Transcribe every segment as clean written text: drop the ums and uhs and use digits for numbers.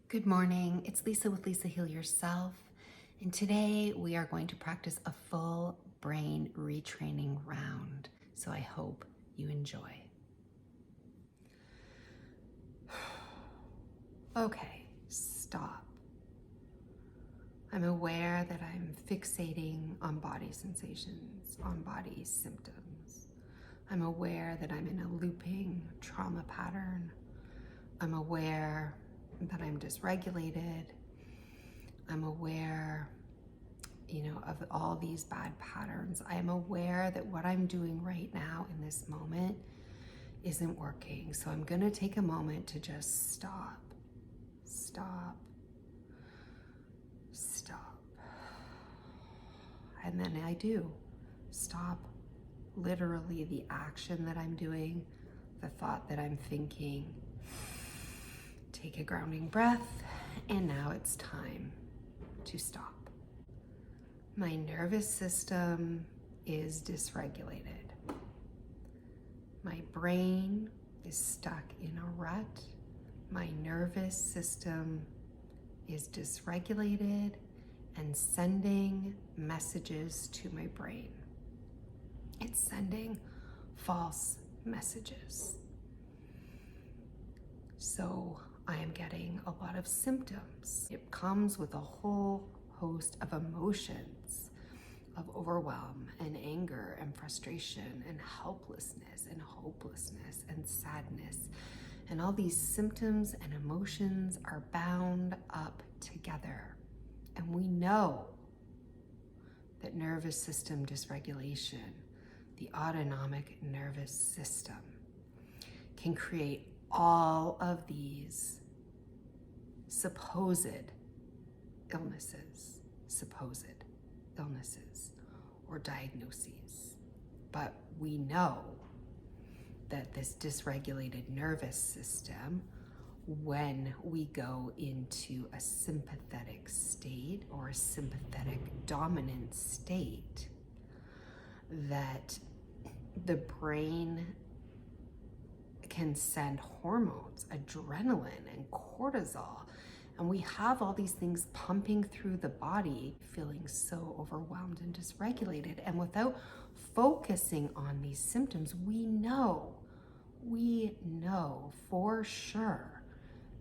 Good morning, it's Lisa with Lisahealyourself, and today we are going to practice a full brain retraining round, so I hope you enjoy. Okay, stop. I'm aware that I'm fixating on body sensations, on body symptoms. I'm aware that I'm in a looping trauma pattern. I'm aware that I'm dysregulated. I'm aware, of all these bad patterns. I am aware that what I'm doing right now in this moment isn't working. So I'm going to take a moment to just stop, stop, stop. And then I do stop literally the action that I'm doing, the thought that I'm thinking. Take a grounding breath, and now it's time to stop. My nervous system is dysregulated. My brain is stuck in a rut. My nervous system is dysregulated and sending messages to my brain. It's sending false messages. So I am getting a lot of symptoms. It comes with a whole host of emotions, of overwhelm and anger and frustration and helplessness and hopelessness and sadness. And all these symptoms and emotions are bound up together. And we know that nervous system dysregulation, the autonomic nervous system, can create all of these supposed illnesses or diagnoses. But we know that this dysregulated nervous system, when we go into a sympathetic state or a sympathetic dominant state, that the brain can send hormones, adrenaline and cortisol, and we have all these things pumping through the body, feeling so overwhelmed and dysregulated. And without focusing on these symptoms, we know for sure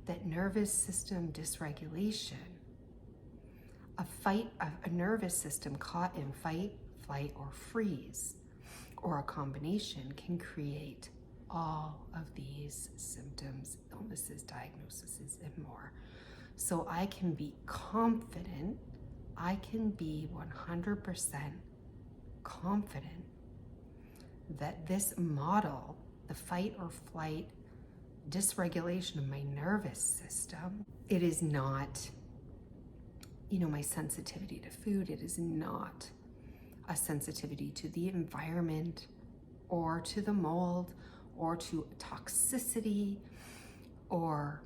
that nervous system dysregulation, a nervous system caught in fight, flight, or freeze, or a combination, can create all of these symptoms, illnesses, diagnoses, and more. So I can be confident, I can be 100% confident that this model, the fight or flight dysregulation of my nervous system, it is not, my sensitivity to food. It is not a sensitivity to the environment or to the mold or to toxicity or,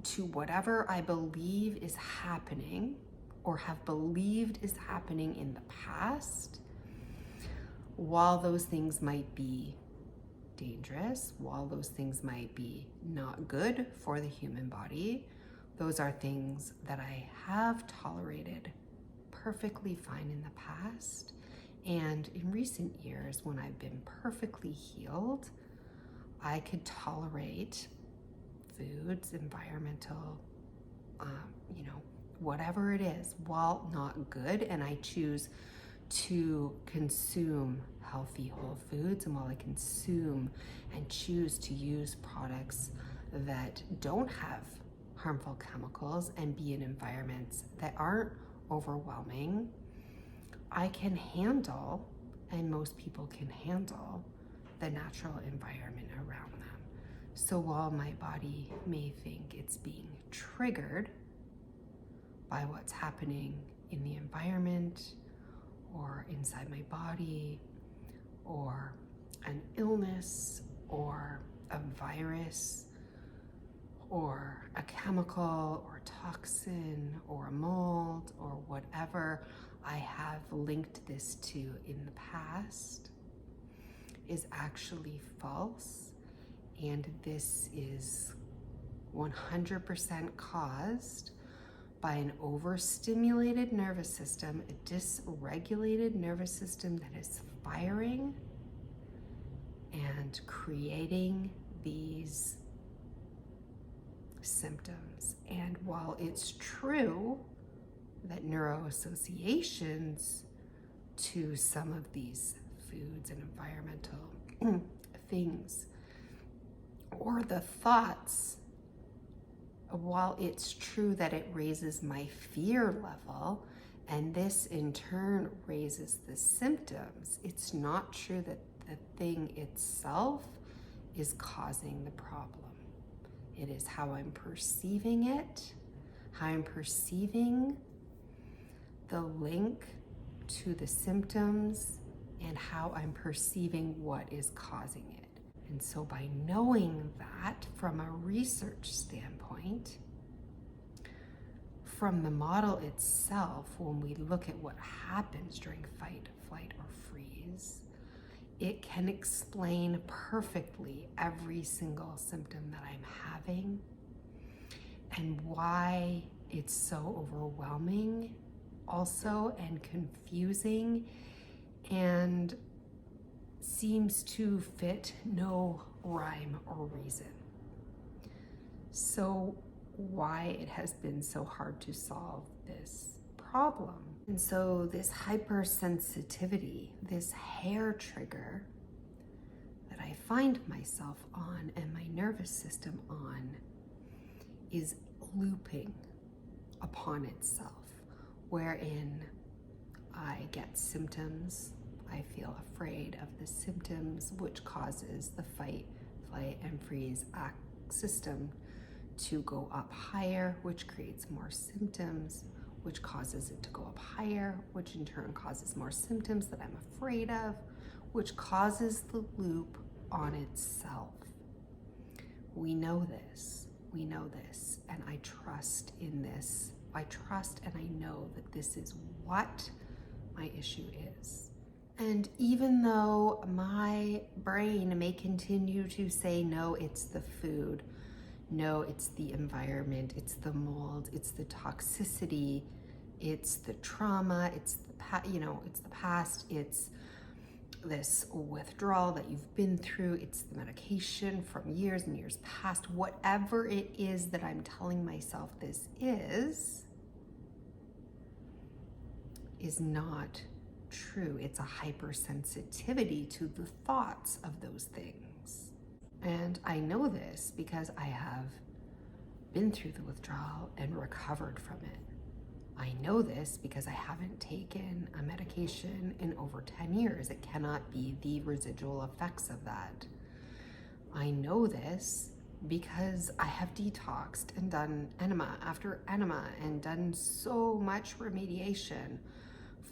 to whatever I believe is happening or have believed is happening in the past. While those things might be dangerous, while those things might be not good for the human body, those are things that I have tolerated perfectly fine in the past. And in recent years, when I've been perfectly healed, I could tolerate foods, environmental, whatever it is, while not good. And I choose to consume healthy whole foods, and while I consume and choose to use products that don't have harmful chemicals and be in environments that aren't overwhelming, I can handle, and most people can handle, the natural environment around them. So while my body may think it's being triggered by what's happening in the environment or inside my body or an illness or a virus or a chemical or toxin or a mold or whatever I have linked this to in the past, is actually false. And this is 100% caused by an overstimulated nervous system, a dysregulated nervous system that is firing and creating these symptoms. And while it's true that neuroassociations to some of these foods and environmental things, or the thoughts, while it's true that it raises my fear level, and this in turn raises the symptoms, it's not true that the thing itself is causing the problem. It is how I'm perceiving it, how I'm perceiving the link to the symptoms, and how I'm perceiving what is causing it. And so by knowing that from a research standpoint, from the model itself, when we look at what happens during fight, flight, or freeze, it can explain perfectly every single symptom that I'm having and why it's so overwhelming also and confusing and seems to fit no rhyme or reason. So why it has been so hard to solve this problem. And so this hypersensitivity, this hair trigger that I find myself on and my nervous system on, is looping upon itself, wherein I get symptoms, I feel afraid of the symptoms, which causes the fight, flight, and freeze system to go up higher, which creates more symptoms, which causes it to go up higher, which in turn causes more symptoms that I'm afraid of, which causes the loop on itself. We know this, and I trust in this. I trust and I know that this is what my issue is. And even though my brain may continue to say, no, it's the food, no, it's the environment, it's the mold, it's the toxicity, it's the trauma, it's the it's the past, it's this withdrawal that you've been through, it's the medication from years and years past, whatever it is that I'm telling myself this is not true. It's a hypersensitivity to the thoughts of those things. And I know this because I have been through the withdrawal and recovered from it. I know this because I haven't taken a medication in over 10 years. It cannot be the residual effects of that. I know this because I have detoxed and done enema after enema and done so much remediation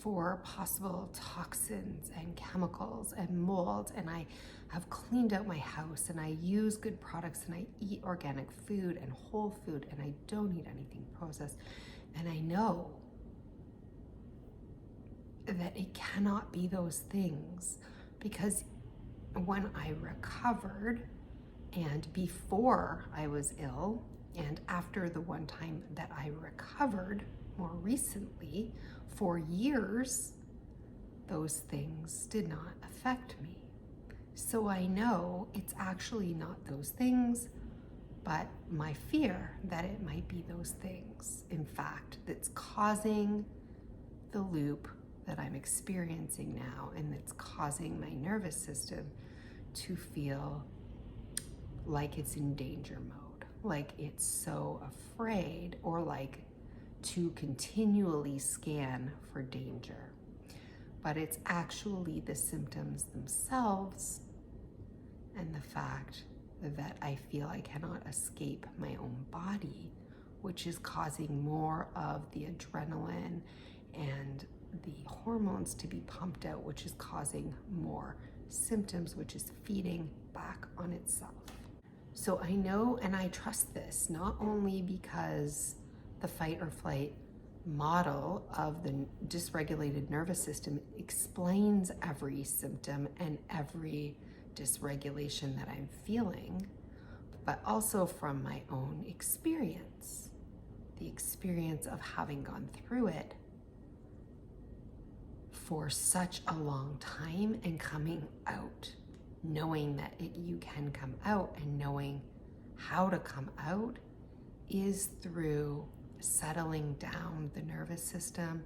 for possible toxins and chemicals and mold, and I have cleaned out my house and I use good products and I eat organic food and whole food and I don't eat anything processed. And I know that it cannot be those things, because when I recovered and before I was ill and after the one time that I recovered more recently, for years, those things did not affect me. So I know it's actually not those things, but my fear that it might be those things, in fact, that's causing the loop that I'm experiencing now, and that's causing my nervous system to feel like it's in danger mode, like it's so afraid, or like to continually scan for danger. But it's actually the symptoms themselves and the fact that I feel I cannot escape my own body, which is causing more of the adrenaline and the hormones to be pumped out, which is causing more symptoms, which is feeding back on itself. So I know and I trust this, not only because the fight or flight model of the dysregulated nervous system explains every symptom and every dysregulation that I'm feeling, but also from my own experience, the experience of having gone through it for such a long time and coming out, knowing that you can come out, and knowing how to come out is through settling down the nervous system,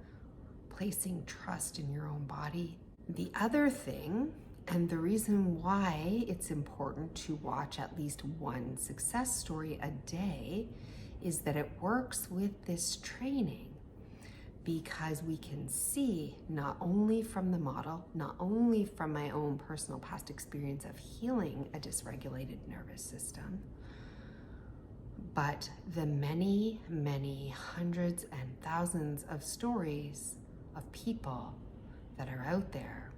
placing trust in your own body. The other thing, and the reason why it's important to watch at least one success story a day, is that it works with this training, because we can see not only from the model, not only from my own personal past experience of healing a dysregulated nervous system, but the many, many hundreds and thousands of stories of people that are out there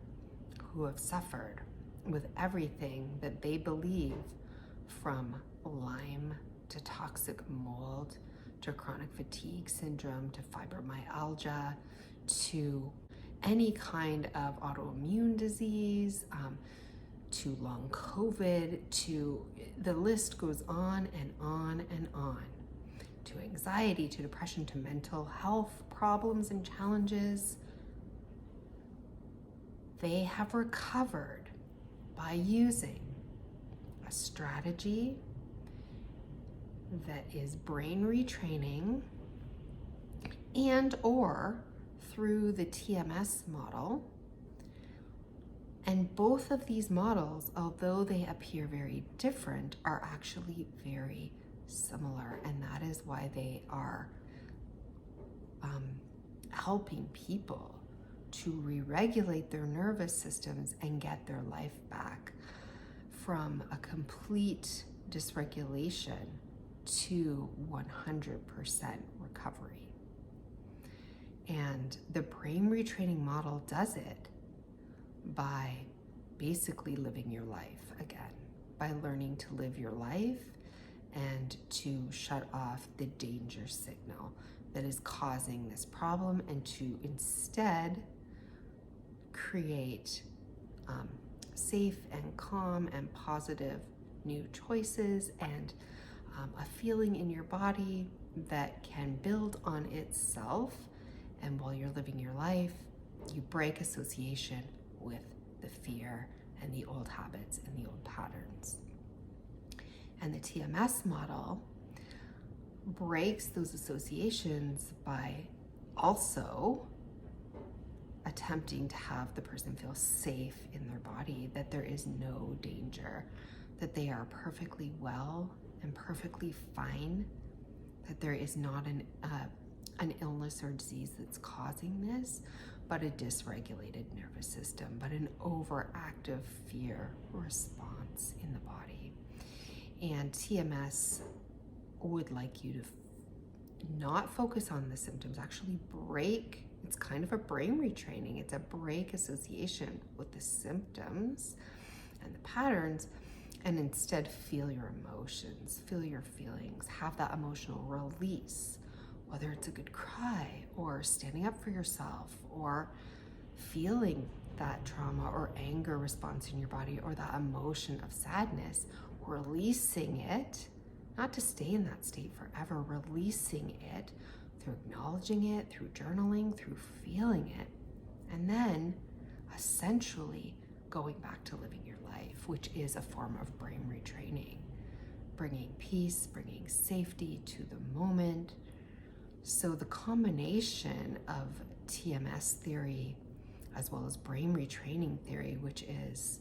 who have suffered with everything that they believe, from Lyme to toxic mold to chronic fatigue syndrome to fibromyalgia to any kind of autoimmune disease, to long COVID, to the list goes on and on and on, to anxiety, to depression, to mental health problems and challenges. They have recovered by using a strategy that is brain retraining, and or through the TMS model. And both of these models, although they appear very different, are actually very similar, and that is why they are helping people to re-regulate their nervous systems and get their life back from a complete dysregulation to 100% recovery. And the brain retraining model does it by basically living your life again, by learning to live your life and to shut off the danger signal that is causing this problem, and to instead create safe and calm and positive new choices, and a feeling in your body that can build on itself. And while you're living your life, you break association with the fear and the old habits and the old patterns. And the TMS model breaks those associations by also attempting to have the person feel safe in their body, that there is no danger, that they are perfectly well and perfectly fine, that there is not an illness or disease that's causing this, but a dysregulated nervous system, but an overactive fear response in the body. And TMS would like you to not focus on the symptoms, actually break. It's kind of a brain retraining. It's a break association with the symptoms and the patterns, and instead feel your emotions, feel your feelings, have that emotional release, whether it's a good cry or standing up for yourself or feeling that trauma or anger response in your body, or that emotion of sadness, releasing it, not to stay in that state forever, releasing it through acknowledging it, through journaling, through feeling it, and then essentially going back to living your life, which is a form of brain retraining, bringing peace, bringing safety to the moment. So the combination of TMS theory as well as brain retraining theory, which is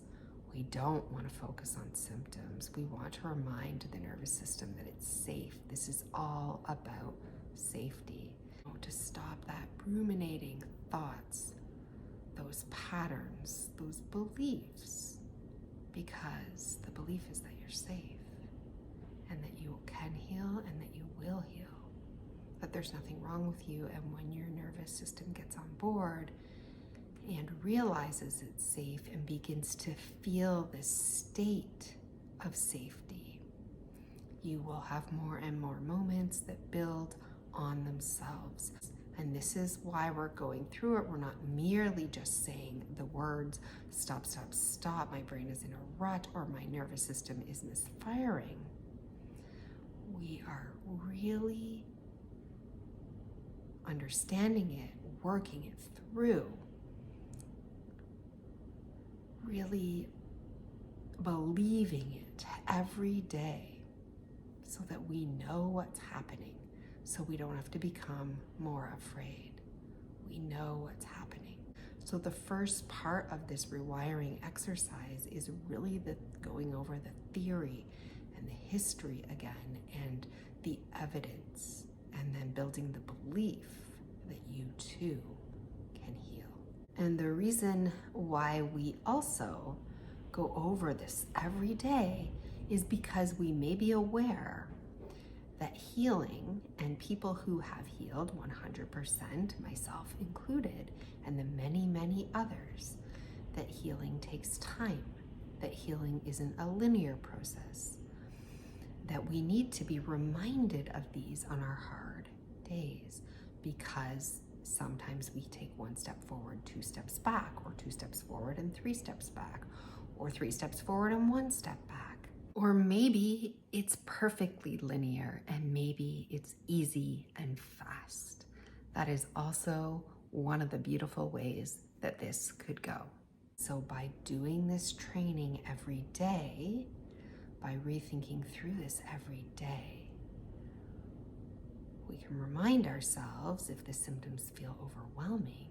we don't want to focus on symptoms. We want to remind the nervous system that it's safe. This is all about safety. To stop that ruminating thoughts, those patterns, those beliefs, because the belief is that you're safe and that you can heal and that you will heal, that there's nothing wrong with you. And when your nervous system gets on board and realizes it's safe and begins to feel this state of safety, you will have more and more moments that build on themselves. And this is why we're going through it. We're not merely just saying the words, stop, stop, stop, my brain is in a rut, or my nervous system is misfiring. we are really understanding it, working it through, really believing it every day so that we know what's happening, so we don't have to become more afraid. We know what's happening. So the first part of this rewiring exercise is really going over the theory and the history again and the evidence, and then building the belief that you too can heal. And the reason why we also go over this every day is because we may be aware that healing, and people who have healed 100%, myself included, and the many, many others, that healing takes time, that healing isn't a linear process, that we need to be reminded of these on our hard days, because sometimes we take one step forward, 2 steps back, or 2 steps forward and 3 steps back, or 3 steps forward and 1 step back. Or maybe it's perfectly linear and maybe it's easy and fast. That is also one of the beautiful ways that this could go. So by doing this training every day, by rethinking through this every day, we can remind ourselves, if the symptoms feel overwhelming,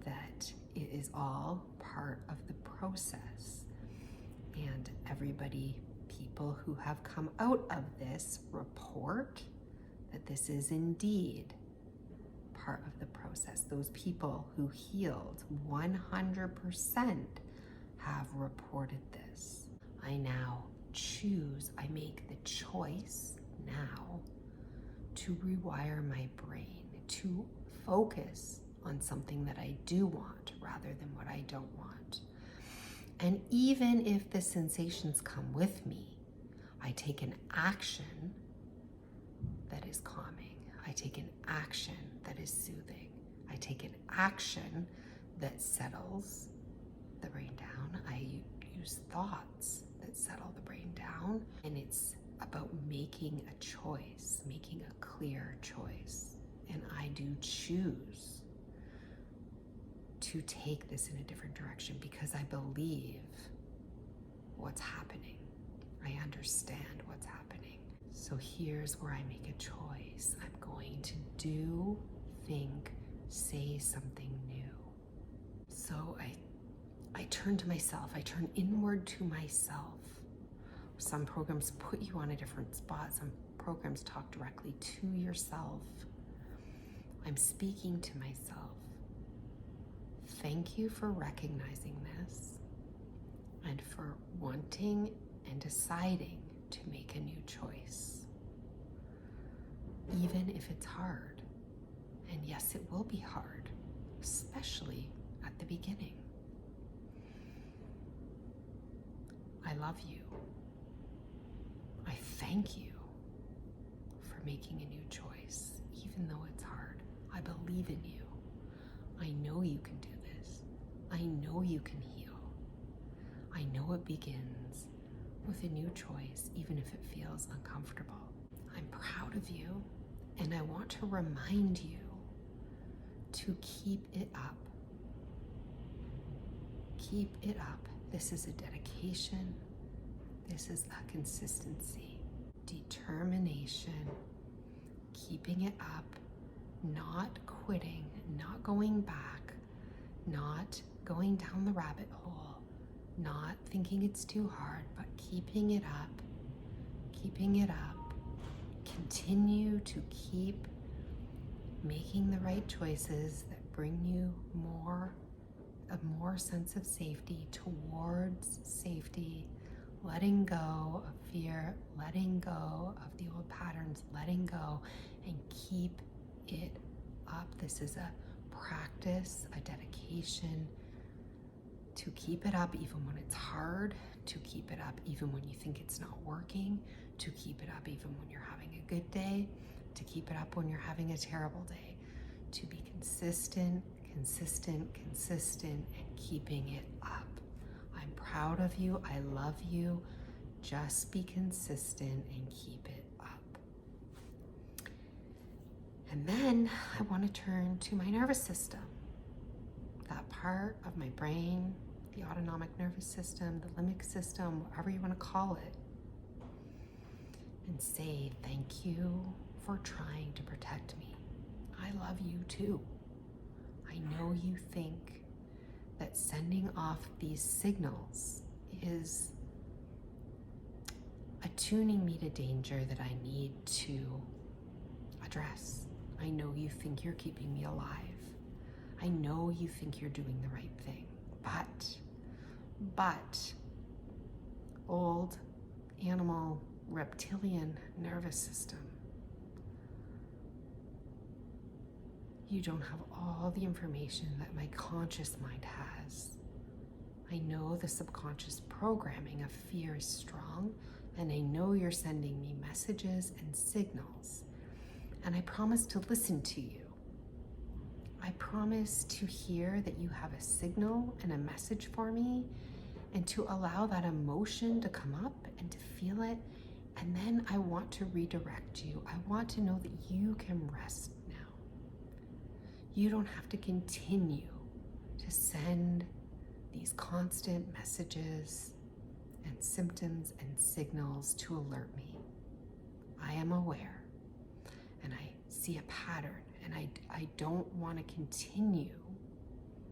that it is all part of the process. And people who have come out of this report that this is indeed part of the process. Those people who healed 100% have reported this. I now choose, I make the choice now to rewire my brain, to focus on something that I do want rather than what I don't want. And even if the sensations come with me, I take an action that is calming. I take an action that is soothing. I take an action that settles the brain down. I use thoughts that settle the brain down. And it's about making a choice, making a clear choice. And I do choose to take this in a different direction because I believe what's happening. I understand what's happening. So here's where I make a choice. I'm going to do, think, say something new. So I turn to myself. I turn inward to myself. Some programs put you on a different spot. Some programs talk directly to yourself. I'm speaking to myself. Thank you for recognizing this and for wanting and deciding to make a new choice, even if it's hard. And yes, it will be hard, especially at the beginning. I love you. I thank you for making a new choice, even though it's hard. I believe in you. I know you can do this. I know you can heal. I know it begins with a new choice, even if it feels uncomfortable. I'm proud of you, and I want to remind you to keep it up. Keep it up. This is a dedication. This is a consistency, determination, keeping it up, not quitting, not going back, not going down the rabbit hole, not thinking it's too hard, but keeping it up, keeping it up. Continue to keep making the right choices that bring you a more sense of safety, towards safety, letting go of fear, letting go of the old patterns, letting go, and keep it up. This is a practice, a dedication to keep it up even when it's hard, to keep it up even when you think it's not working, to keep it up even when you're having a good day, to keep it up when you're having a terrible day, to be consistent, and keeping it up. I'm proud of you. I love you. Just be consistent and keep it up. And then I want to turn to my nervous system, that part of my brain, the autonomic nervous system, the limbic system, whatever you want to call it, and say thank you for trying to protect me. I love you too. I know you think that sending off these signals is attuning me to danger that I need to address. I know you think you're keeping me alive. I know you think you're doing the right thing. But, old animal reptilian nervous system, you don't have all the information that my conscious mind has. I know the subconscious programming of fear is strong, and I know you're sending me messages and signals, and I promise to listen to you. I promise to hear that you have a signal and a message for me, and to allow that emotion to come up and to feel it, and then I want to redirect you. I want to know that you can rest now. You don't have to continue to send these constant messages and symptoms and signals to alert me. I am aware, and I see a pattern, and I don't want to continue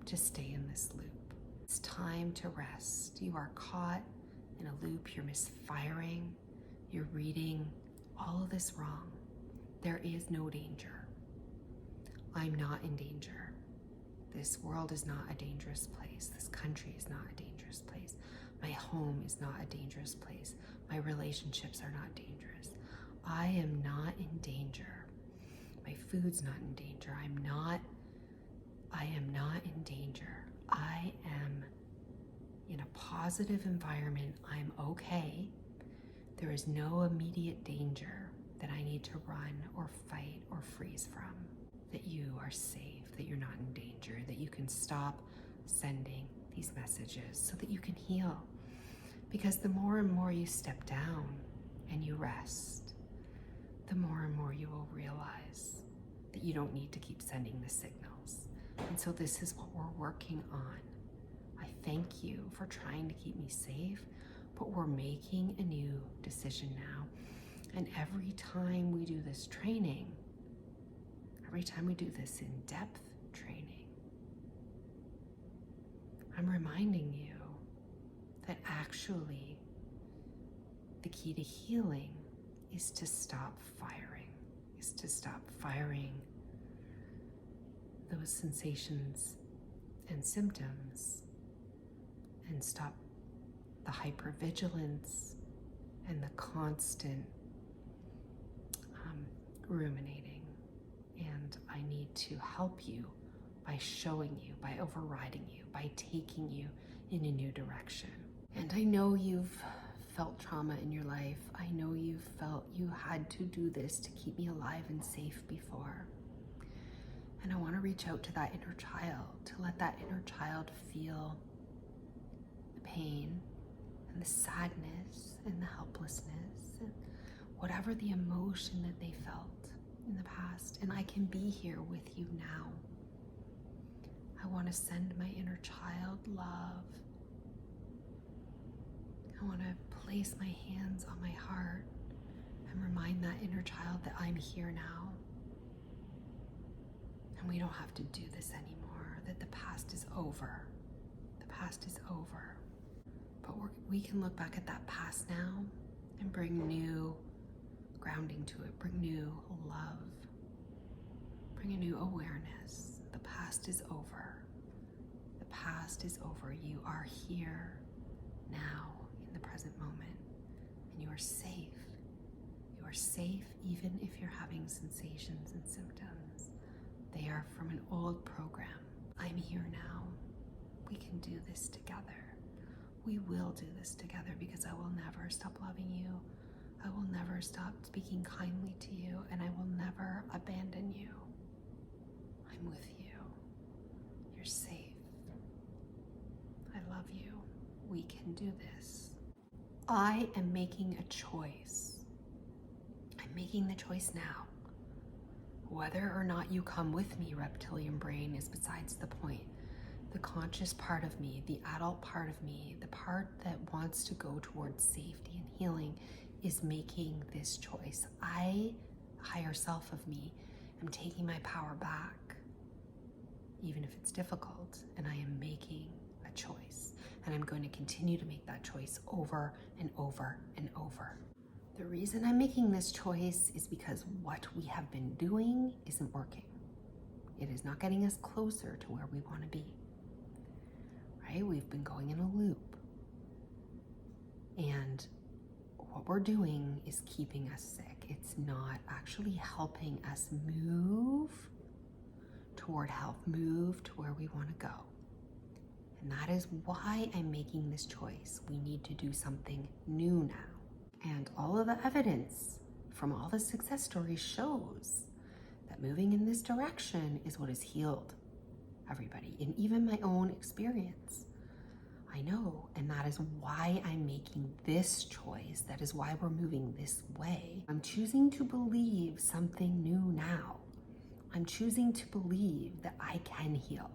to stay in this loop. It's time to rest. You are caught in a loop. You're misfiring. You're reading all of this wrong. There is no danger. I'm not in danger. This world is not a dangerous place. This country is not a dangerous place. My home is not a dangerous place. My relationships are not dangerous. I am not in danger. My food's not in danger. I am not in danger. I am in a positive environment. I'm okay. There is no immediate danger that I need to run or fight or freeze from. That you are safe, that you're not in danger, that you can stop sending these messages so that you can heal. Because the more and more you step down and you rest, the more and more you will realize that you don't need to keep sending the signals. And so this is what we're working on. I thank you for trying to keep me safe, but we're making a new decision now. And every time we do this training, every time we do this in-depth training, I'm reminding you that actually the key to healing is to stop firing those sensations and symptoms, and stop the hypervigilance and the constant ruminating. And I need to help you by showing you, by overriding you, by taking you in a new direction. And I know you've felt trauma in your life. I know you felt you had to do this to keep me alive and safe before. And I want to reach out to that inner child, to let that inner child feel the pain and the sadness and the helplessness and whatever the emotion that they felt in the past. And I can be here with you now. I want to send my inner child love. I want to place my hands on my heart and remind that inner child that I'm here now. And we don't have to do this anymore, that the past is over. The past is over. But we can look back at that past now and bring new grounding to it, bring new love, bring a new awareness. The past is over. The past is over. You are here now in the present moment, and you are safe. You are safe even if you're having sensations and symptoms. They are from an old program. I'm here now. We can do this together. We will do this together because I will never stop loving you. I will never stop speaking kindly to you, and I will never abandon you. I'm with you. You're safe. I love you. We can do this. I am making a choice. I'm making the choice now. Whether or not you come with me, reptilian brain, is besides the point. The conscious part of me, the adult part of me, the part that wants to go towards safety and healing is making this choice. I, higher self of me, am taking my power back, even if it's difficult, and I am making a choice. And I'm going to continue to make that choice over and over and over. The reason I'm making this choice is because what we have been doing isn't working. It is not getting us closer to where we want to be. Right? We've been going in a loop. And what we're doing is keeping us sick. It's not actually helping us move toward health, move to where we want to go. And that is why I'm making this choice. We need to do something new now. And all of the evidence from all the success stories shows that moving in this direction is what has healed everybody, and even my own experience. I know, and that is why I'm making this choice. That is why we're moving this way. I'm choosing to believe something new now. I'm choosing to believe that I can heal,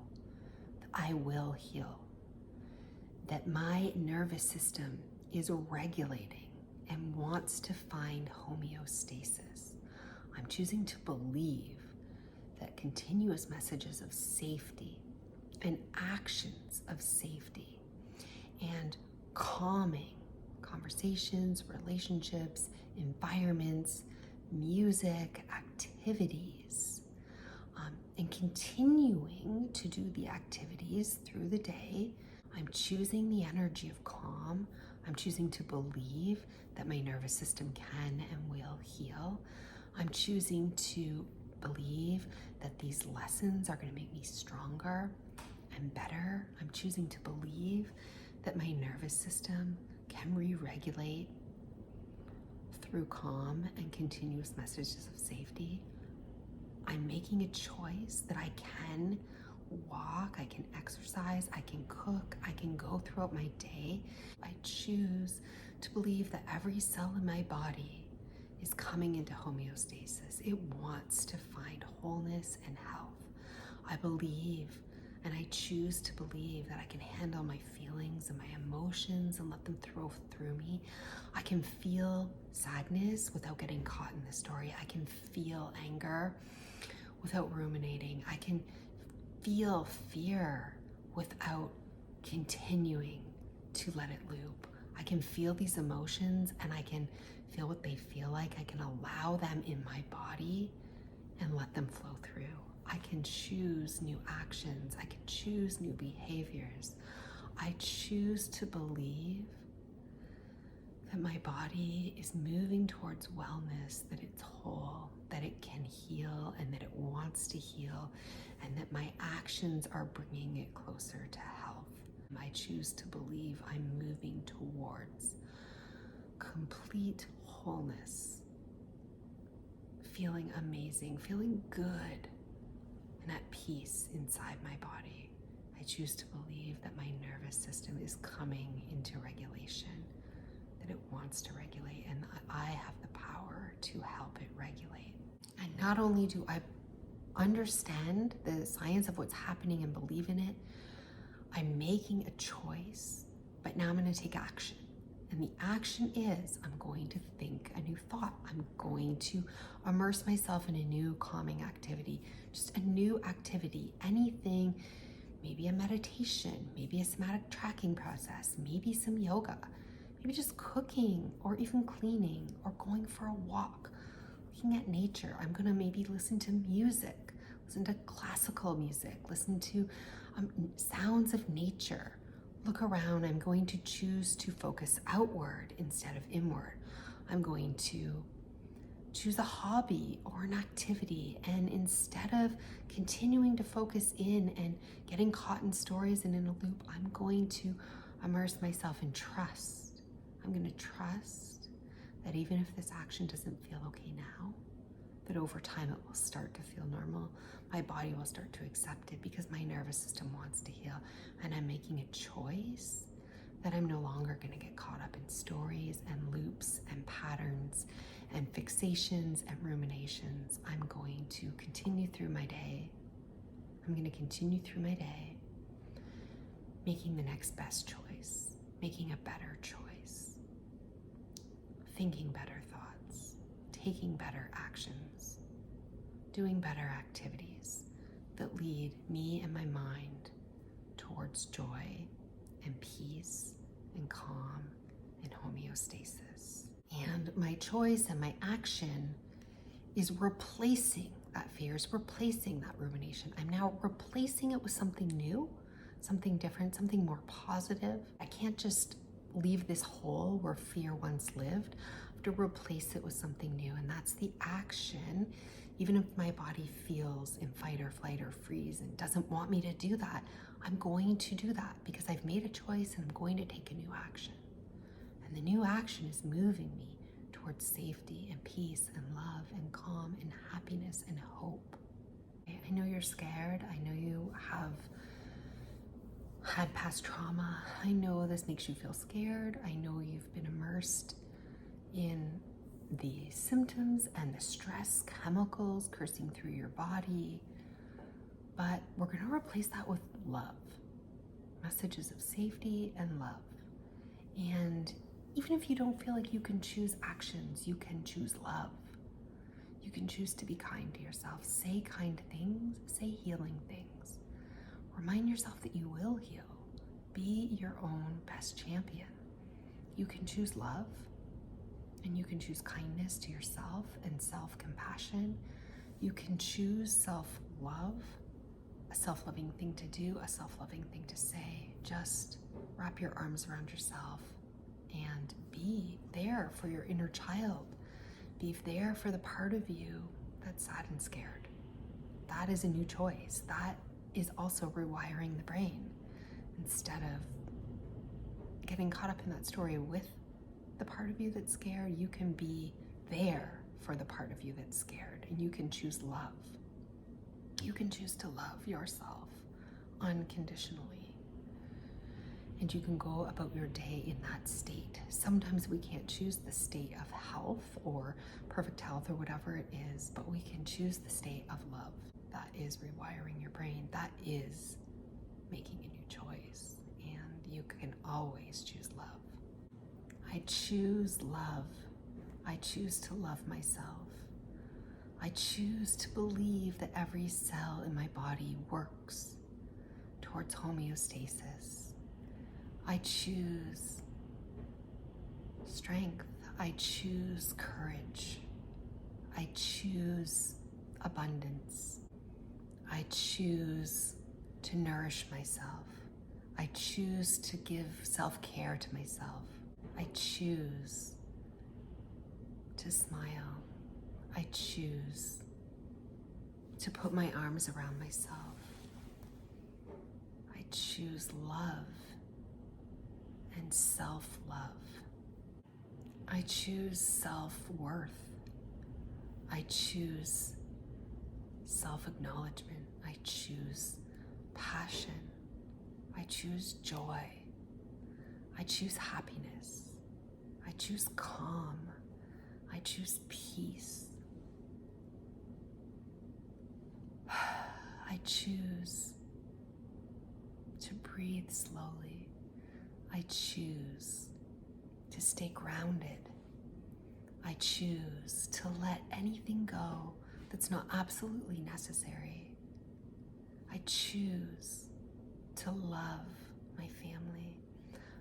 that I will heal, that my nervous system is regulating and wants to find homeostasis. I'm choosing to believe that continuous messages of safety and actions of safety and calming conversations, relationships, environments, music, activities, and continuing to do the activities through the day. I'm choosing the energy of calm. I'm choosing to believe that my nervous system can and will heal. I'm choosing to believe that these lessons are going to make me stronger and better. I'm choosing to believe that my nervous system can re-regulate through calm and continuous messages of safety. I'm making a choice that I can walk, I can exercise, I can cook, I can go throughout my day. I choose to believe that every cell in my body is coming into homeostasis. It wants to find wholeness and health. I believe, and I choose to believe, that I can handle my feelings and my emotions and let them flow through me. I can feel sadness without getting caught in the story. I can feel anger without ruminating. I can feel fear without continuing to let it loop. I can feel these emotions and I can feel what they feel like. I can allow them in my body and let them flow through. I can choose new actions. I can choose new behaviors. I choose to believe that my body is moving towards wellness, that it's whole, that it can heal and that it wants to heal, and that my actions are bringing it closer to health. I choose to believe I'm moving towards complete wholeness, feeling amazing, feeling good and at peace inside my body. I choose to believe that my nervous system is coming into regulation, that it wants to regulate, and that I have the power to help it regulate. And not only do I understand the science of what's happening and believe in it, I'm making a choice, but now I'm going to take action. And the action is I'm going to think a new thought. I'm going to immerse myself in a new calming activity, just a new activity, anything, maybe a meditation, maybe a somatic tracking process, maybe some yoga, maybe just cooking or even cleaning or going for a walk, looking at nature. I'm going to maybe listen to music, listen to classical music, listen to sounds of nature. Look around. I'm going to choose to focus outward instead of inward. I'm going to choose a hobby or an activity, and instead of continuing to focus in and getting caught in stories and in a loop, I'm going to immerse myself in trust. I'm going to trust that even if this action doesn't feel okay now, that over time it will start to feel normal. My body will start to accept it because my nervous system wants to heal, and I'm making a choice that I'm no longer going to get caught up in stories and loops and patterns and fixations and ruminations. I'm going to continue through my day. I'm going to continue through my day making the next best choice, making a better choice, thinking better thoughts, taking better actions, doing better activities that lead me and my mind towards joy and peace and calm and homeostasis. And my choice and my action is replacing that fear, is replacing that rumination. I'm now replacing it with something new, something different, something more positive. I can't just leave this hole where fear once lived. I have to replace it with something new, and that's the action. Even if my body feels in fight or flight or freeze and doesn't want me to do that, I'm going to do that because I've made a choice and I'm going to take a new action. And the new action is moving me towards safety and peace and love and calm and happiness and hope. I know you're scared. I know you have had past trauma. I know this makes you feel scared. I know you've been immersed in the symptoms and the stress chemicals coursing through your body. But we're going to replace that with love. Messages of safety and love. And even if you don't feel like you can choose actions, you can choose love. You can choose to be kind to yourself. Say kind things, say healing things. Remind yourself that you will heal. Be your own best champion. You can choose love, and you can choose kindness to yourself and self-compassion. You can choose self-love, a self-loving thing to do, a self-loving thing to say. Just wrap your arms around yourself and be there for your inner child. Be there for the part of you that's sad and scared. That is a new choice. That is also rewiring the brain. Instead of getting caught up in that story with the part of you that's scared, you can be there for the part of you that's scared, and you can choose love. You can choose to love yourself unconditionally. And you can go about your day in that state. Sometimes we can't choose the state of health or perfect health or whatever it is, but we can choose the state of love. That is rewiring your brain. That is making a new choice. And you can always choose love. I choose love. I choose to love myself. I choose to believe that every cell in my body works towards homeostasis. I choose strength. I choose courage. I choose abundance. I choose to nourish myself. I choose to give self-care to myself. I choose to smile. I choose to put my arms around myself. I choose love and self-love. I choose self-worth. I choose self-acknowledgement. I choose passion. I choose joy. I choose happiness. I choose calm. I choose peace. I choose to breathe slowly. I choose to stay grounded. I choose to let anything go that's not absolutely necessary. I choose to love my family.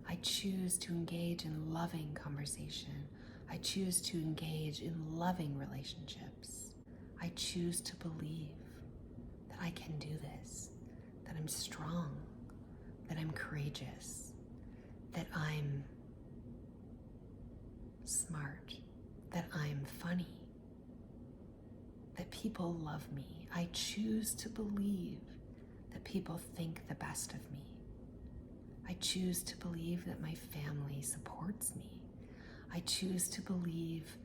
I choose to engage in loving conversation. I choose to engage in loving relationships. I choose to believe that I can do this, that I'm strong, that I'm courageous, that I'm smart, that I'm funny, that people love me. I choose to believe that people think the best of me. I choose to believe that my family supports me. I choose to believe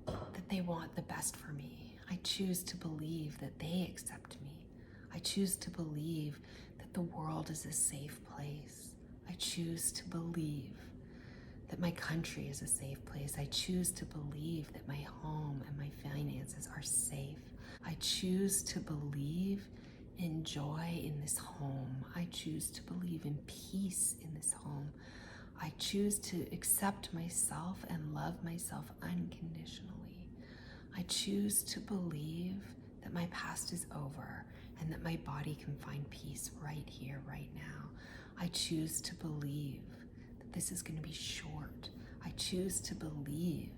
that they want the best for me. I choose to believe that they accept me. I choose to believe that the world is a safe place. I choose to believe that my country is a safe place. I choose to believe that my home and my finances are safe. I choose to believe in joy in this home. I choose to believe in peace in this home. I choose to accept myself and love myself unconditionally. I choose to believe that my past is over and that my body can find peace right here, right now. I choose to believe that this is going to be short. I choose to believe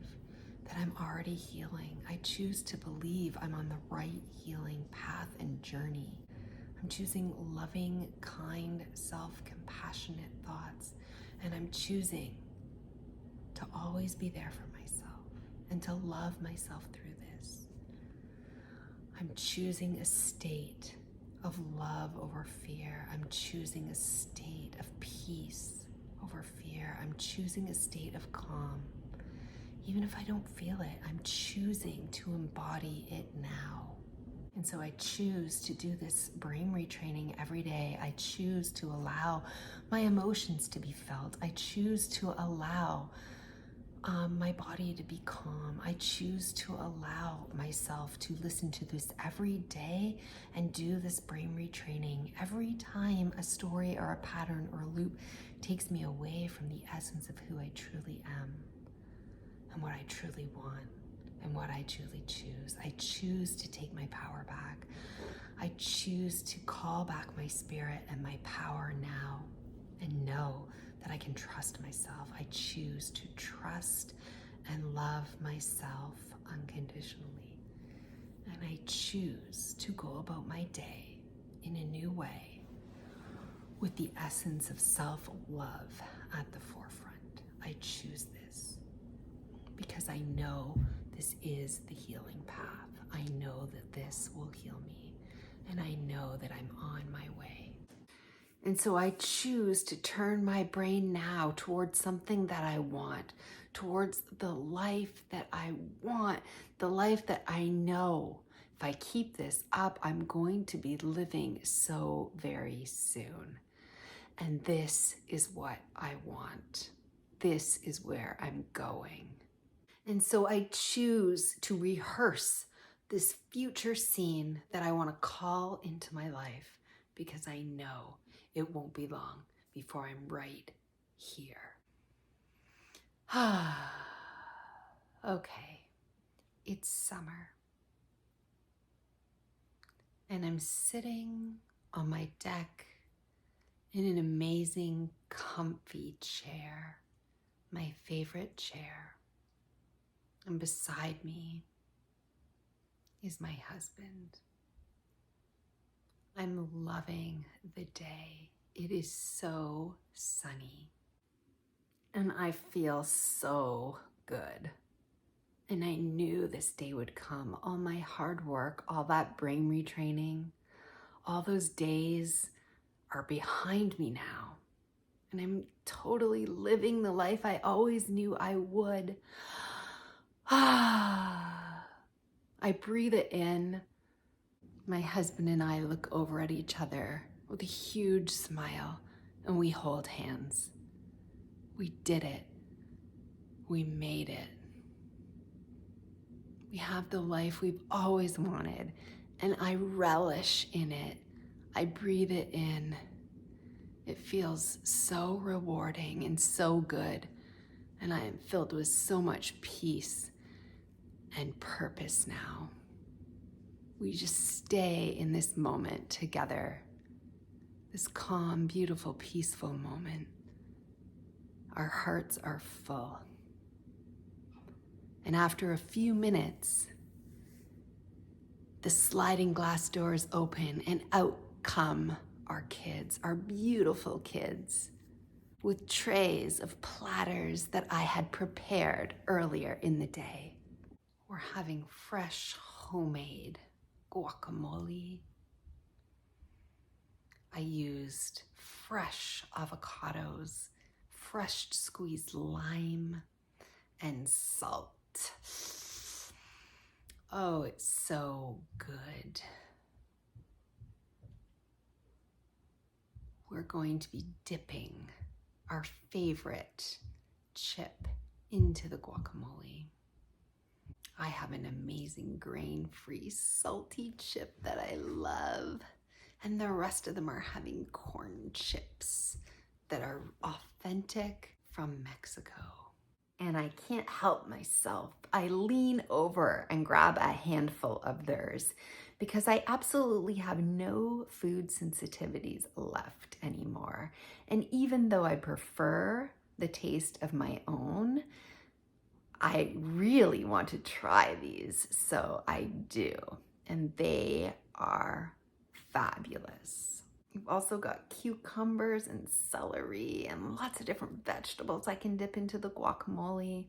that I'm already healing. I choose to believe I'm on the right healing path and journey. I'm choosing loving, kind, self-compassionate thoughts, and I'm choosing to always be there for myself and to love myself through this. I'm choosing a state of love over fear. I'm choosing a state of peace over fear. I'm choosing a state of calm. Even if I don't feel it, I'm choosing to embody it now. And so I choose to do this brain retraining every day. I choose to allow my emotions to be felt. I choose to allow my body to be calm. I choose to allow myself to listen to this every day and do this brain retraining every time a story or a pattern or a loop takes me away from the essence of who I truly am and what I truly want and what I truly choose. I choose to take my power back. I choose to call back my spirit and my power now and know that I can trust myself. I choose to trust and love myself unconditionally. And I choose to go about my day in a new way with the essence of self-love at the forefront. I choose this because I know this is the healing path. I know that this will heal me, and I know that I'm on my way. And so I choose to turn my brain now towards something that I want, towards the life that I want, the life that I know. If I keep this up, I'm going to be living so very soon. And this is what I want. This is where I'm going. And so I choose to rehearse this future scene that I want to call into my life because I know it won't be long before I'm right here. Okay, it's summer. And I'm sitting on my deck in an amazing, comfy chair, my favorite chair. And beside me is my husband. I'm loving the day. It is so sunny. And I feel so good. And I knew this day would come. All my hard work, all that brain retraining, all those days are behind me now. And I'm totally living the life I always knew I would. I breathe it in. My husband and I look over at each other with a huge smile and we hold hands. We did it. We made it. We have the life we've always wanted, and I relish in it. I breathe it in. It feels so rewarding and so good, and I am filled with so much peace and purpose now. We just stay in this moment together, this calm, beautiful, peaceful moment. Our hearts are full. And after a few minutes, the sliding glass doors open and out come our kids, our beautiful kids, with trays of platters that I had prepared earlier in the day. We're having fresh homemade guacamole. I used fresh avocados, fresh squeezed lime, and salt. Oh, it's so good. We're going to be dipping our favorite chip into the guacamole. I have an amazing grain-free salty chip that I love, and the rest of them are having corn chips that are authentic from Mexico. And I can't help myself. I lean over and grab a handful of theirs because I absolutely have no food sensitivities left anymore. And even though I prefer the taste of my own, I really want to try these, so I do. And they are fabulous. We've also got cucumbers and celery and lots of different vegetables I can dip into the guacamole.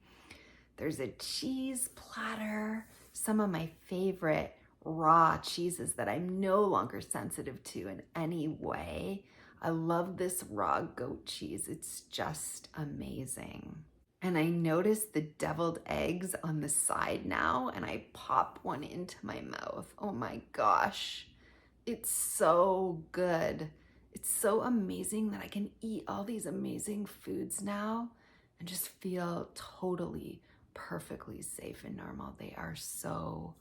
There's a cheese platter, some of my favorite raw cheeses that I'm no longer sensitive to in any way. I love this raw goat cheese. It's just amazing. And I notice the deviled eggs on the side now, and I pop one into my mouth. Oh my gosh. It's so good. It's so amazing that I can eat all these amazing foods now and just feel totally, perfectly safe and normal. They are so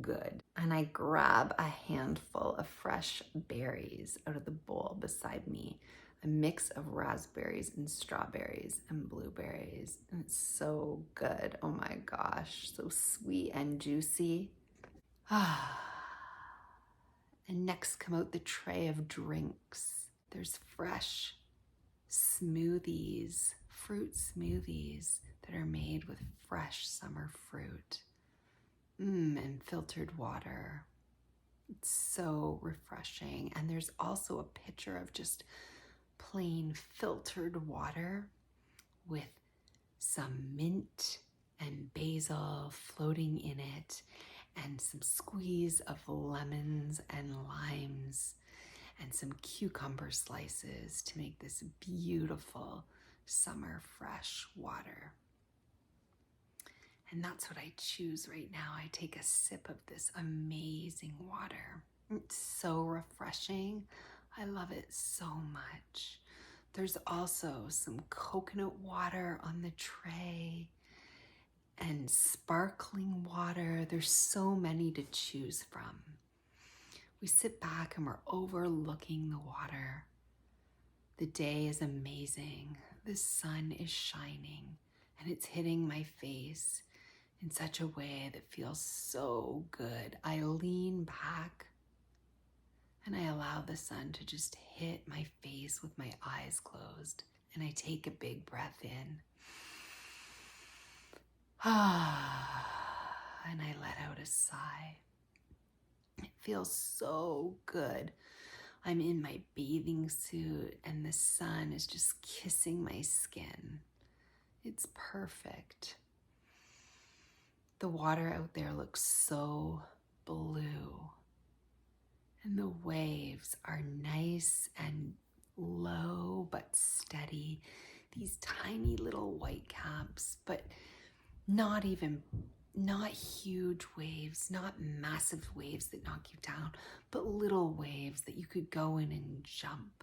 good. And I grab a handful of fresh berries out of the bowl beside me, a mix of raspberries and strawberries and blueberries. And it's so good. Oh my gosh, so sweet and juicy. And next come out the tray of drinks. There's fresh smoothies, fruit smoothies that are made with fresh summer fruit. And filtered water. It's so refreshing. And there's also a picture of just plain filtered water with some mint and basil floating in it, and some squeeze of lemons and limes and some cucumber slices to make this beautiful summer fresh water. And that's what I choose right now. I take a sip of this amazing water. It's so refreshing. I love it so much. There's also some coconut water on the tray and sparkling water. There's so many to choose from. We sit back and we're overlooking the water. The day is amazing. The sun is shining and it's hitting my face in such a way that feels so good. I lean back and I allow the sun to just hit my face with my eyes closed, and I take a big breath in. And I let out a sigh. It feels so good. I'm in my bathing suit and the sun is just kissing my skin. It's perfect. The water out there looks so blue, and the waves are nice and low but steady. These tiny little white caps, but not huge waves, not massive waves that knock you down, but little waves that you could go in and jump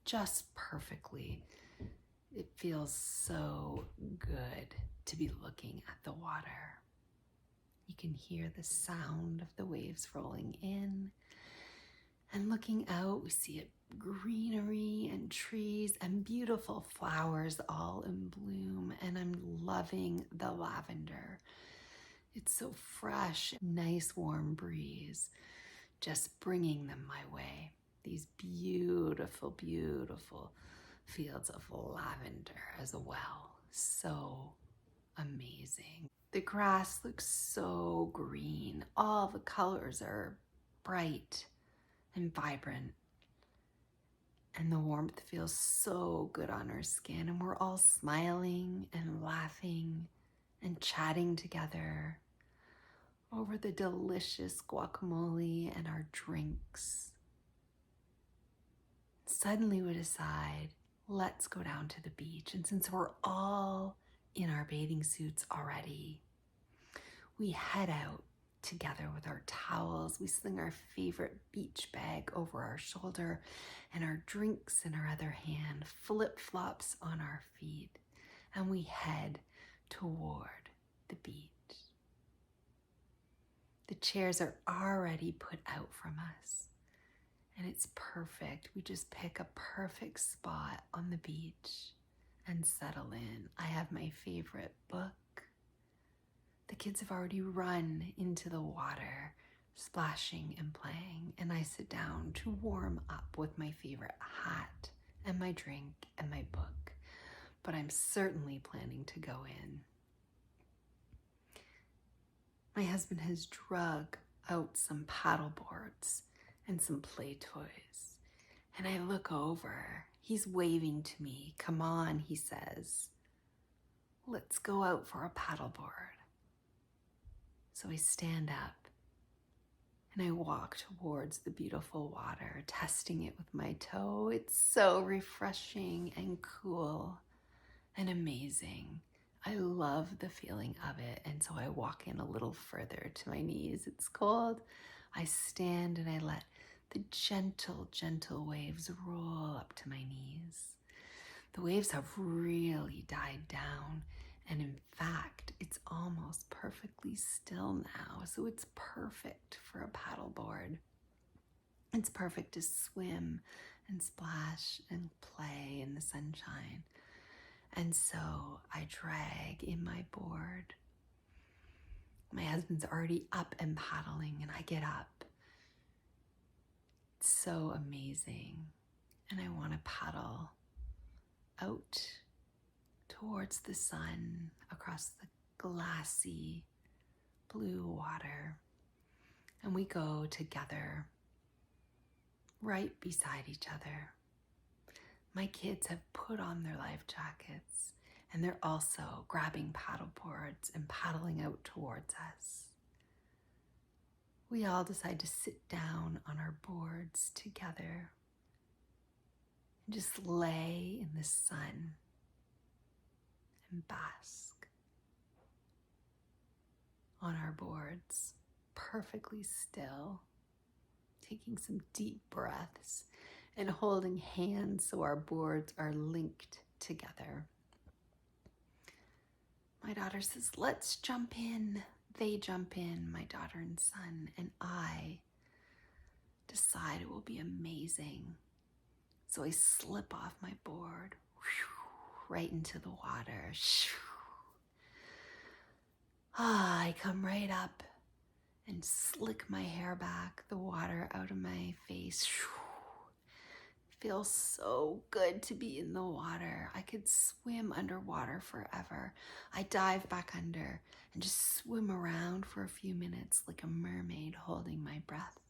just perfectly. It feels so good to be looking at the water. You can hear the sound of the waves rolling in, and looking out, we see it greenery and trees and beautiful flowers all in bloom, and I'm loving the lavender. It's so fresh, nice warm breeze, just bringing them my way. These beautiful, beautiful fields of lavender as well. So amazing. The grass looks so green. All the colors are bright and vibrant. And the warmth feels so good on our skin, and we're all smiling and laughing and chatting together over the delicious guacamole and our drinks. Suddenly we decide, let's go down to the beach. And since we're all in our bathing suits already, we head out together with our towels. We sling our favorite beach bag over our shoulder and our drinks in our other hand, flip-flops on our feet, and we head toward the beach. The chairs are already put out from us, and it's perfect. We just pick a perfect spot on the beach and settle in. I have my favorite book. The kids have already run into the water, splashing and playing, and I sit down to warm up with my favorite hat and my drink and my book. But I'm certainly planning to go in. My husband has drug out some paddle boards and some play toys, and I look over. He's waving to me. Come on, he says. Let's go out for a paddleboard. So I stand up and I walk towards the beautiful water, testing it with my toe. It's so refreshing and cool and amazing. I love the feeling of it, and so I walk in a little further to my knees. It's cold. I stand and I let the gentle, gentle waves roll up to my knees. The waves have really died down, and in fact, it's almost perfectly still now, so it's perfect for a paddleboard. It's perfect to swim and splash and play in the sunshine. And so I drag in my board. My husband's already up and paddling, and I get up. It's so amazing. And I want to paddle out towards the sun, across the glassy blue water. And we go together, right beside each other. My kids have put on their life jackets, and they're also grabbing paddle boards and paddling out towards us. We all decide to sit down on our boards together and just lay in the sun and bask on our boards, perfectly still, taking some deep breaths and holding hands so our boards are linked together. My daughter says, let's jump in. They jump in, my daughter and son, and I decide it will be amazing. So I slip off my board, right into the water. I come right up and slick my hair back, the water out of my face. Feels so good to be in the water. I could swim underwater forever. I dive back under and just swim around for a few minutes like a mermaid holding my breath.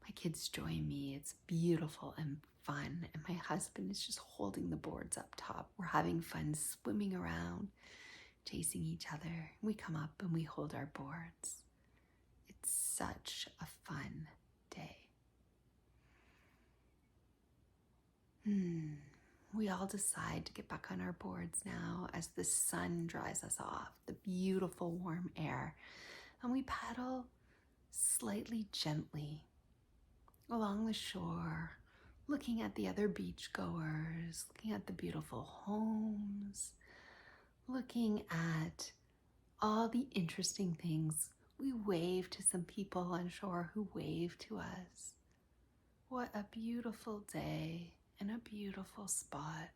My kids join me. It's beautiful and fun, and my husband is just holding the boards up top. We're having fun swimming around, chasing each other. We come up and we hold our boards. It's such a fun day. We all decide to get back on our boards now as the sun dries us off, the beautiful warm air, and we paddle slightly gently along the shore, looking at the other beachgoers, looking at the beautiful homes, looking at all the interesting things. We wave to some people on shore who wave to us. What a beautiful day and a beautiful spot.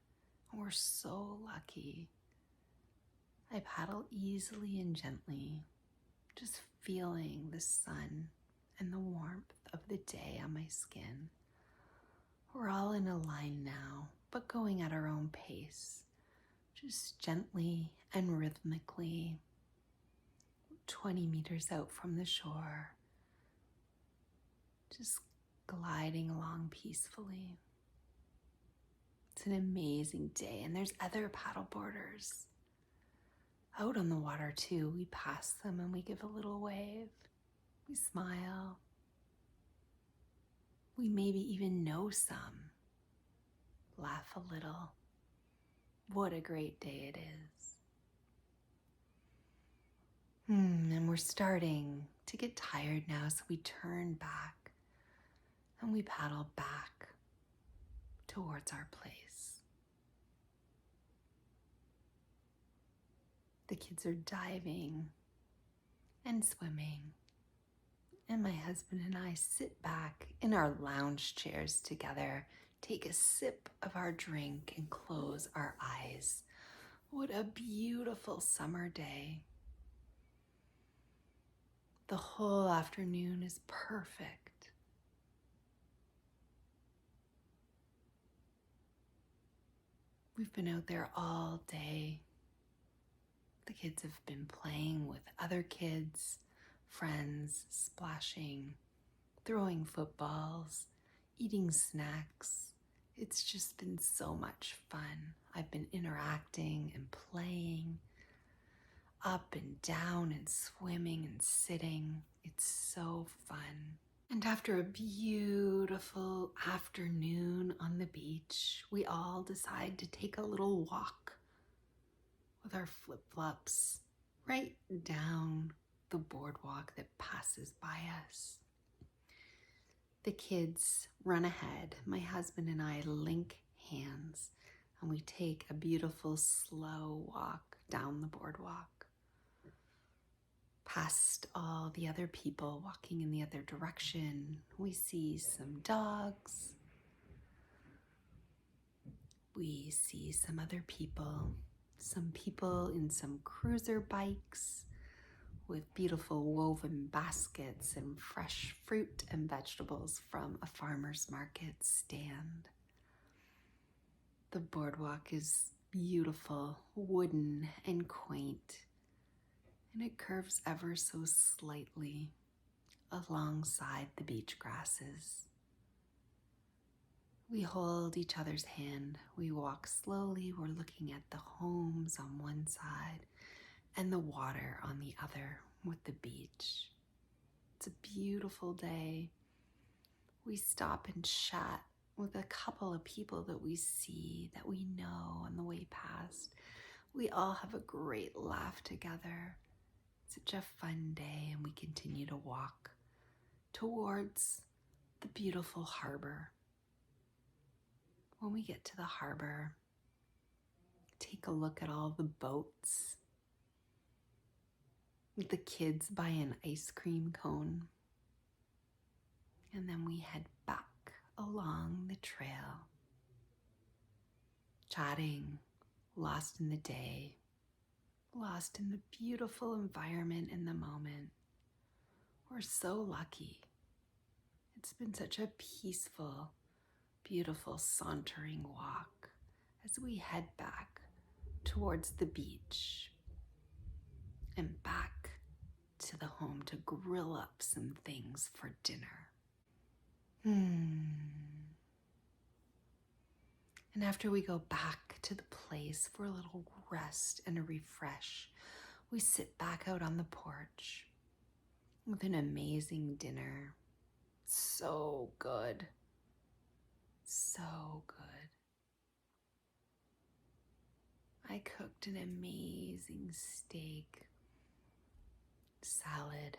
We're so lucky. I paddle easily and gently, just feeling the sun and the warmth of the day on my skin. We're all in a line now, but going at our own pace, just gently and rhythmically, 20 meters out from the shore, just gliding along peacefully. It's an amazing day, and there's other paddleboarders out on the water too. We pass them and we give a little wave. We smile. We maybe even know some. Laugh a little. What a great day it is. And we're starting to get tired now, so we turn back and we paddle back towards our place. The kids are diving and swimming, and my husband and I sit back in our lounge chairs together, take a sip of our drink, and close our eyes. What a beautiful summer day. The whole afternoon is perfect. We've been out there all day. The kids have been playing with other kids, friends, splashing, throwing footballs, eating snacks. It's just been so much fun. I've been interacting and playing, up and down and swimming and sitting. It's so fun. And after a beautiful afternoon on the beach, we all decide to take a little walk with our flip-flops right down the boardwalk that passes by us. The kids run ahead. My husband and I link hands, and we take a beautiful slow walk down the boardwalk, past all the other people walking in the other direction. We see some dogs. We see some other people, some people in some cruiser bikes with beautiful woven baskets and fresh fruit and vegetables from a farmer's market stand. The boardwalk is beautiful, wooden and quaint, and it curves ever so slightly alongside the beach grasses. We hold each other's hand. We walk slowly. We're looking at the homes on one side and the water on the other with the beach. It's a beautiful day. We stop and chat with a couple of people that we see, that we know on the way past. We all have a great laugh together. It's such a fun day, and we continue to walk towards the beautiful harbor. When we get to the harbor, take a look at all the boats. The kids buy an ice cream cone, and then we head back along the trail, chatting, lost in the day, lost in the beautiful environment in the moment. We're so lucky. It's been such a peaceful, beautiful sauntering walk as we head back towards the beach and back to the home to grill up some things for dinner. And after we go back to the place for a little rest and a refresh, we sit back out on the porch with an amazing dinner. So good. So good. I cooked an amazing steak, salad,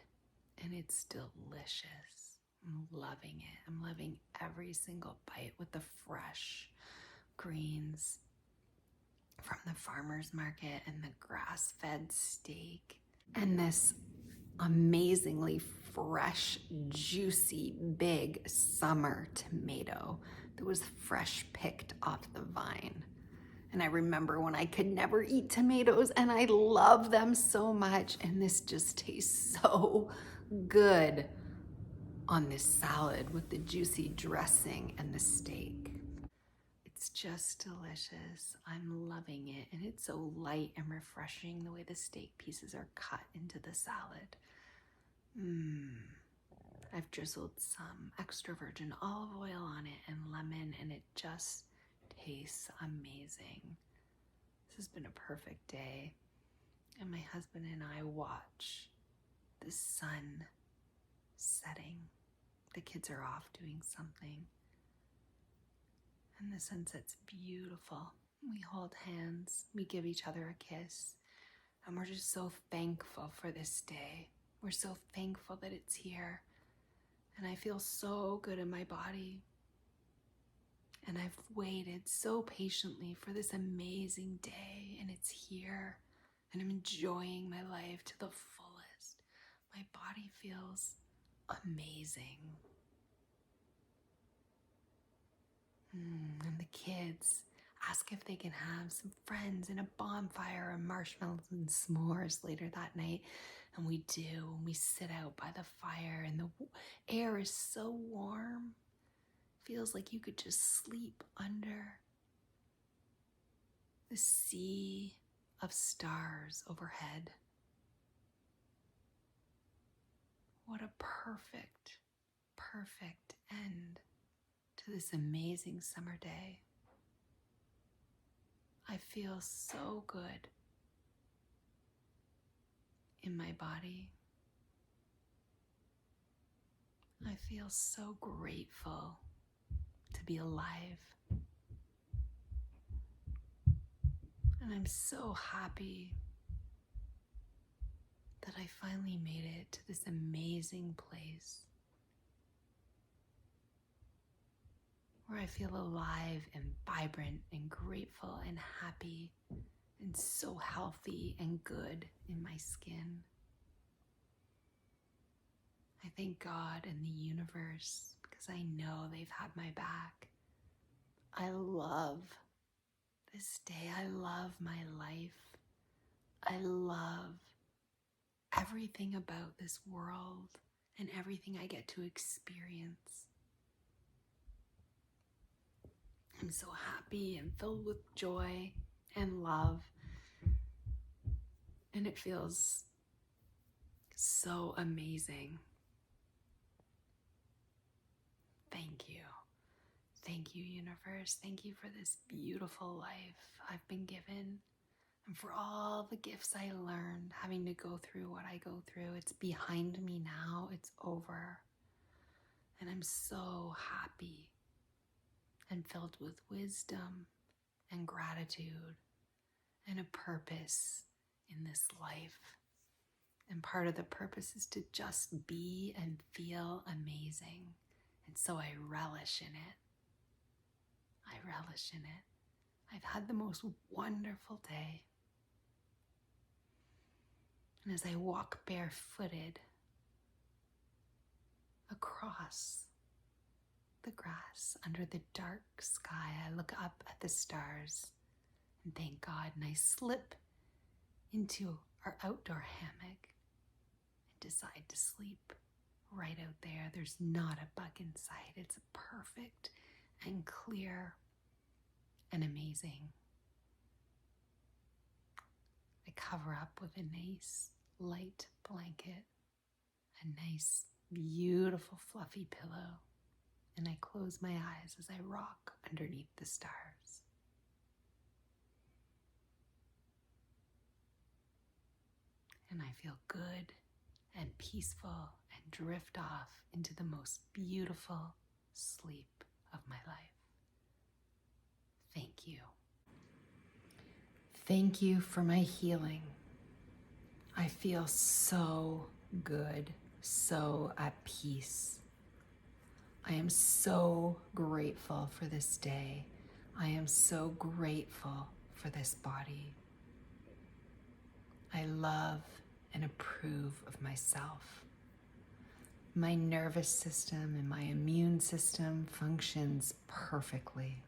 and it's delicious. I'm loving it. I'm loving every single bite with the fresh greens from the farmer's market and the grass-fed steak. And this amazingly fresh, juicy, big summer tomato that was fresh picked off the vine. And I remember when I could never eat tomatoes, and I love them so much, and this just tastes so good on this salad with the juicy dressing and the steak. It's just delicious. I'm loving it, and it's so light and refreshing the way the steak pieces are cut into the salad. I've drizzled some extra virgin olive oil on it and lemon, and it just tastes amazing. This has been a perfect day, and my husband and I watch the sun setting. The kids are off doing something, and the sunset's beautiful. We hold hands, we give each other a kiss, And we're just so thankful for this day. We're so thankful that it's here. And I feel so good in my body. And I've waited so patiently for this amazing day, and it's here. And I'm enjoying my life to the fullest. My body feels amazing. And the kids ask if they can have some friends and a bonfire and marshmallows and s'mores later that night. And we do. We sit out by the fire and the air is so warm. Feels like you could just sleep under the sea of stars overhead. What a perfect, perfect end to this amazing summer day. I feel so good in my body. I feel so grateful to be alive. And I'm so happy that I finally made it to this amazing place where I feel alive and vibrant and grateful and happy and so healthy and good in my skin. I thank God and the universe because I know they've had my back. I love this day. I love my life. I love everything about this world and everything I get to experience. I'm so happy and filled with joy and love. And it feels so amazing. Thank you. Thank you, universe. Thank you for this beautiful life I've been given and for all the gifts I learned having to go through what I go through. It's behind me now. It's over. And I'm so happy and filled with wisdom and gratitude and a purpose in this life. And part of the purpose is to just be and feel amazing. And so I relish in it. I relish in it. I've had the most wonderful day. And as I walk barefooted across the grass under the dark sky, I look up at the stars and thank God, and I slip into our outdoor hammock and decide to sleep right out there. There's not a bug in sight. It's perfect and clear and amazing. I cover up with a nice light blanket, a nice beautiful fluffy pillow, and I close my eyes as I rock underneath the stars. And I feel good and peaceful and drift off into the most beautiful sleep of my life. Thank you. Thank you for my healing. I feel so good, so at peace. I am so grateful for this day. I am so grateful for this body. I love and approve of myself. My nervous system and my immune system functions perfectly.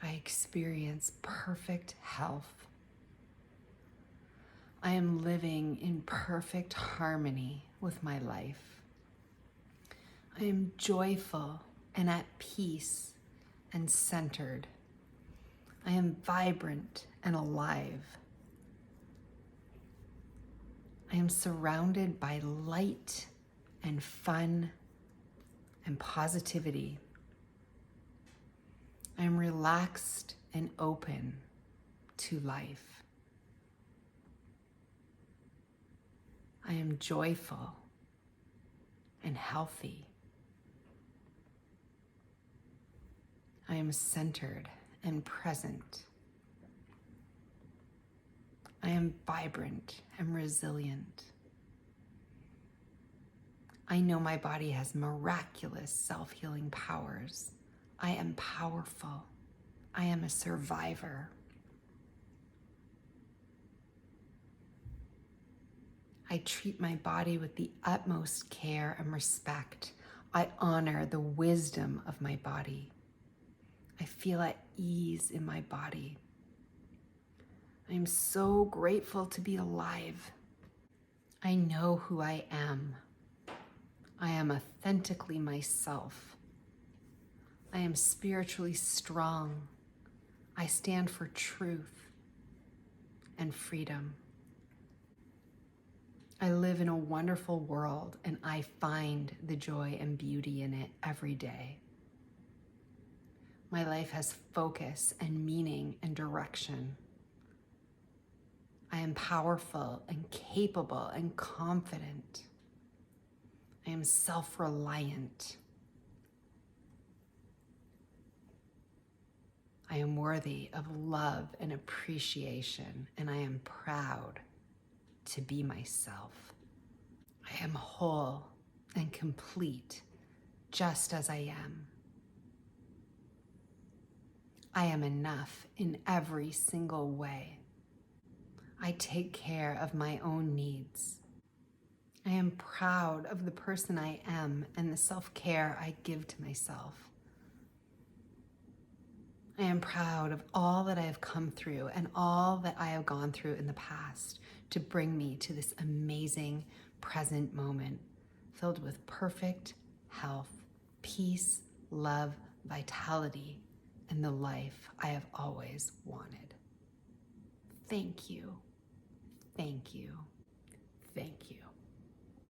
I experience perfect health. I am living in perfect harmony with my life. I am joyful and at peace and centered. I am vibrant and alive. I am surrounded by light and fun and positivity. I am relaxed and open to life. I am joyful and healthy. I am centered and present. I am vibrant and resilient. I know my body has miraculous self-healing powers. I am powerful. I am a survivor. I treat my body with the utmost care and respect. I honor the wisdom of my body. I feel at ease in my body. I am so grateful to be alive. I know who I am. I am authentically myself. I am spiritually strong. I stand for truth and freedom. I live in a wonderful world and I find the joy and beauty in it every day. My life has focus and meaning and direction. I am powerful and capable and confident. I am self-reliant. I am worthy of love and appreciation, and I am proud to be myself. I am whole and complete, just as I am. I am enough in every single way. I take care of my own needs. I am proud of the person I am and the self-care I give to myself. I am proud of all that I have come through and all that I have gone through in the past to bring me to this amazing present moment filled with perfect health, peace, love, vitality, and the life I have always wanted. Thank you. Thank you. Thank you.